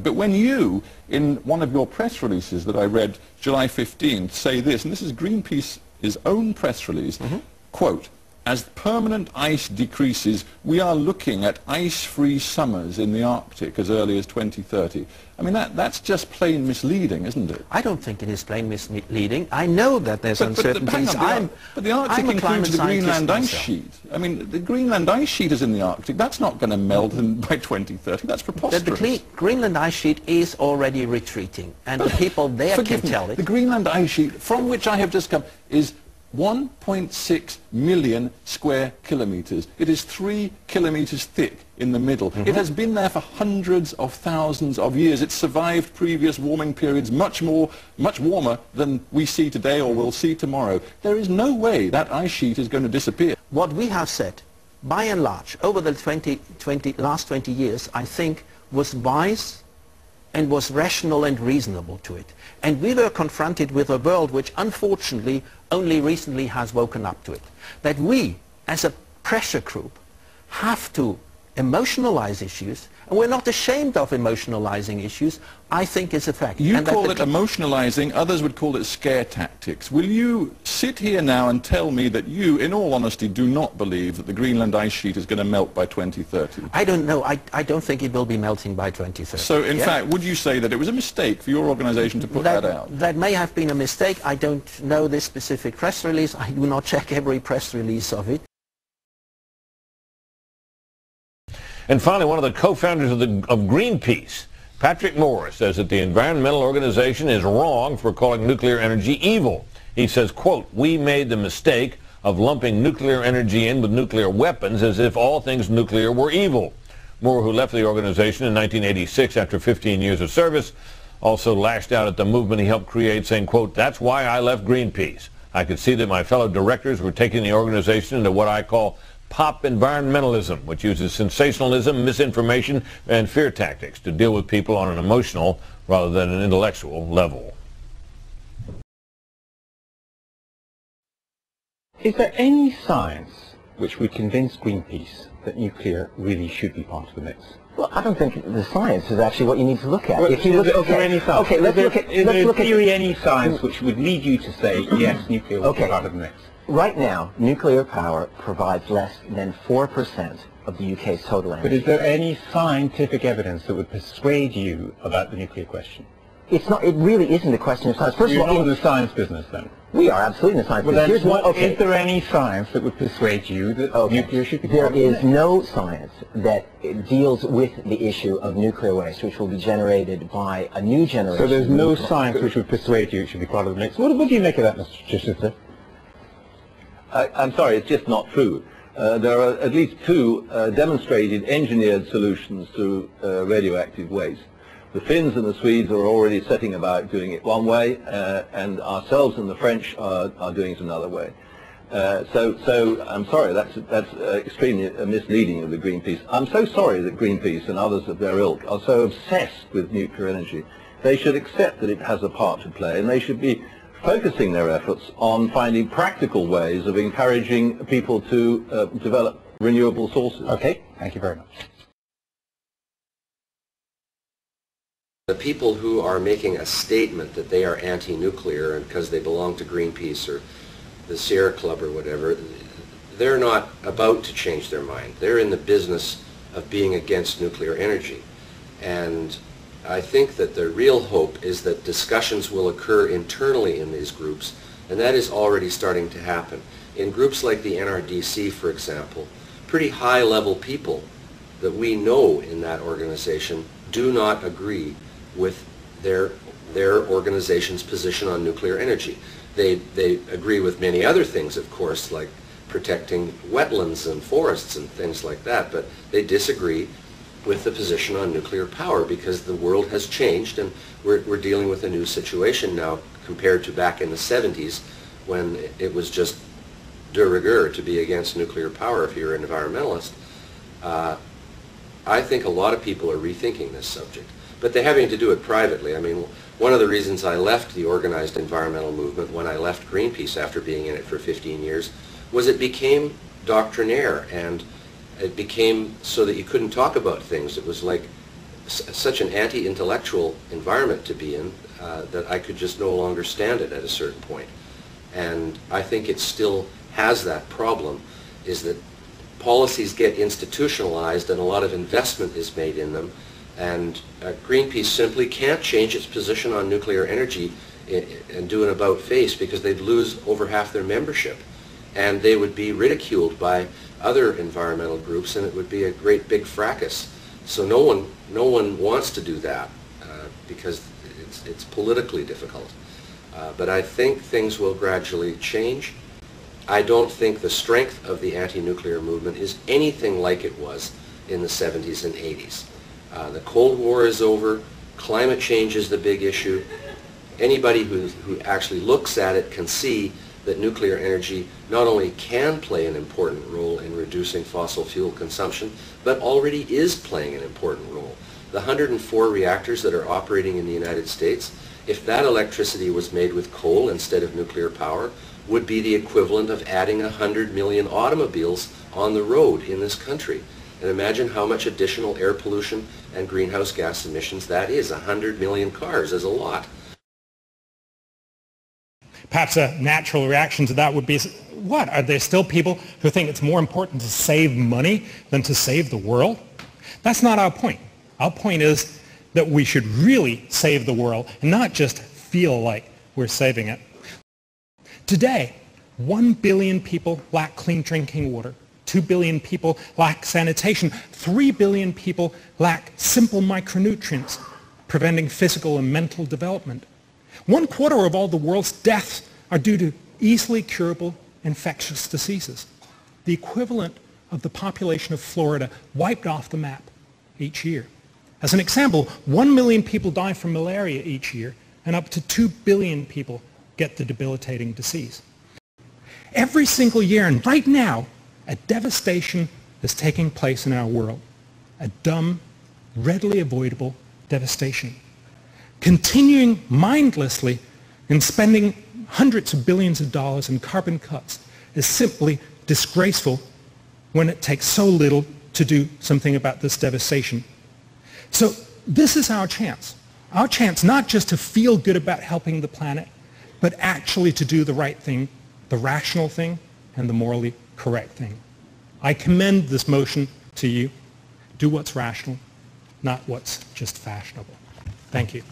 But when you, in one of your press releases that I read July 15th, say this, and this is Greenpeace's own press release, quote, "As permanent ice decreases, we are looking at ice-free summers in the Arctic as early as 2030. I mean, that's just plain misleading, isn't it? I don't think it is plain misleading. I know that there's uncertainties. But the Arctic includes the Greenland ice sheet. I mean, the Greenland ice sheet is in the Arctic. That's not going to melt by 2030. That's preposterous. The Greenland ice sheet is already retreating, and the people there can tell it. The Greenland ice sheet, from which I have just come, is 1.6 million square kilometers. It is 3 kilometers thick in the middle. It has been there for hundreds of thousands of years. It's survived previous warming periods much warmer than we see today or will see tomorrow. There is no way that ice sheet is going to disappear. What we have said, by and large, over the last 20 years, I think, was wise and was rational and reasonable to it. And we were confronted with a world which unfortunately only recently has woken up to it. That we, as a pressure group, have to emotionalize issues, and we're not ashamed of emotionalizing issues, I think is a fact. You call it emotionalizing, others would call it scare tactics. Will you sit here now and tell me that you, in all honesty, do not believe that the Greenland ice sheet is going to melt by 2030? I don't know. I don't think it will be melting by 2030. So, in fact, would you say that it was a mistake for your organization to put that out? That may have been a mistake. I don't know this specific press release. I do not check every press release of it. And finally, one of the co-founders of Greenpeace, Patrick Moore, says that the environmental organization is wrong for calling nuclear energy evil. He says, quote, "We made the mistake of lumping nuclear energy in with nuclear weapons as if all things nuclear were evil." Moore, who left the organization in 1986 after 15 years of service, also lashed out at the movement he helped create, saying, quote, "That's why I left Greenpeace. I could see that my fellow directors were taking the organization into what I call pop environmentalism, which uses sensationalism, misinformation, and fear tactics to deal with people on an emotional rather than an intellectual level." Is there any science which would convince Greenpeace that nuclear really should be part of the mix? Well, I don't think the science is actually what you need to look at. Well, if you look, is there any science? Okay, let's look at. Is there in theory any science which would lead you to say yes, nuclear will be part of the mix? Right now, nuclear power provides less than 4% of the UK's total energy. But is there any scientific evidence that would persuade you about the nuclear question? It's not. It really isn't a question of science. First You're of all, not in the science business then? We are absolutely in the science business. business. Is there any science that would persuade you that nuclear should be part of the mix? There is no science that deals with the issue of nuclear waste, which will be generated by a new generation. So there's no science which would persuade you it should be part of the mix. What do you make of that, Mr. Chichester? I'm sorry, it's just not true. There are at least two demonstrated engineered solutions to radioactive waste. The Finns and the Swedes are already setting about doing it one way, and ourselves and the French are doing it another way. So I'm sorry, that's extremely misleading of the Greenpeace. I'm so sorry that Greenpeace and others of their ilk are so obsessed with nuclear energy. They should accept that it has a part to play, and they should be focusing their efforts on finding practical ways of encouraging people to develop renewable sources. Okay, thank you very much. The people who are making a statement that they are anti-nuclear and because they belong to Greenpeace or the Sierra Club or whatever, they're not about to change their mind. They're in the business of being against nuclear energy. And I think that the real hope is that discussions will occur internally in these groups, and that is already starting to happen. In groups like the NRDC, for example, pretty high-level people that we know in that organization do not agree with their organization's position on nuclear energy. They agree with many other things, of course, like protecting wetlands and forests and things like that, but they disagree with the position on nuclear power because the world has changed and we're dealing with a new situation now compared to back in the 70s when it was just de rigueur to be against nuclear power if you're an environmentalist. I think a lot of people are rethinking this subject, but they're having to do it privately. I mean, one of the reasons I left the organized environmental movement when I left Greenpeace after being in it for 15 years was it became doctrinaire and it became so that you couldn't talk about things. It was like such an anti-intellectual environment to be in that I could just no longer stand it at a certain point. And I think it still has that problem, is that policies get institutionalized and a lot of investment is made in them, and Greenpeace simply can't change its position on nuclear energy and do an about-face, because they'd lose over half their membership, and they would be ridiculed by other environmental groups, and it would be a great big fracas. So no one wants to do that because it's politically difficult. But I think things will gradually change. I don't think the strength of the anti-nuclear movement is anything like it was in the 70s and 80s. The Cold War is over. Climate change is the big issue. Anybody who actually looks at it can see that nuclear energy not only can play an important role in reducing fossil fuel consumption, but already is playing an important role. The 104 reactors that are operating in the United States, if that electricity was made with coal instead of nuclear power, would be the equivalent of adding 100 million automobiles on the road in this country. And imagine how much additional air pollution and greenhouse gas emissions that is. 100 million cars is a lot. Perhaps a natural reaction to that would be, what? Are there still people who think it's more important to save money than to save the world? That's not our point. Our point is that we should really save the world and not just feel like we're saving it. Today, 1 billion people lack clean drinking water. 2 billion people lack sanitation. 3 billion people lack simple micronutrients, preventing physical and mental development. 1/4 of all the world's deaths are due to easily curable infectious diseases, the equivalent of the population of Florida wiped off the map each year. As an example, 1 million people die from malaria each year, and up to 2 billion people get the debilitating disease. Every single year, and right now, a devastation is taking place in our world, a dumb, readily avoidable devastation. Continuing mindlessly and spending hundreds of billions of dollars in carbon cuts is simply disgraceful when it takes so little to do something about this devastation. So this is our chance not just to feel good about helping the planet, but actually to do the right thing, the rational thing, and the morally correct thing. I commend this motion to you. Do what's rational, not what's just fashionable. Thank you.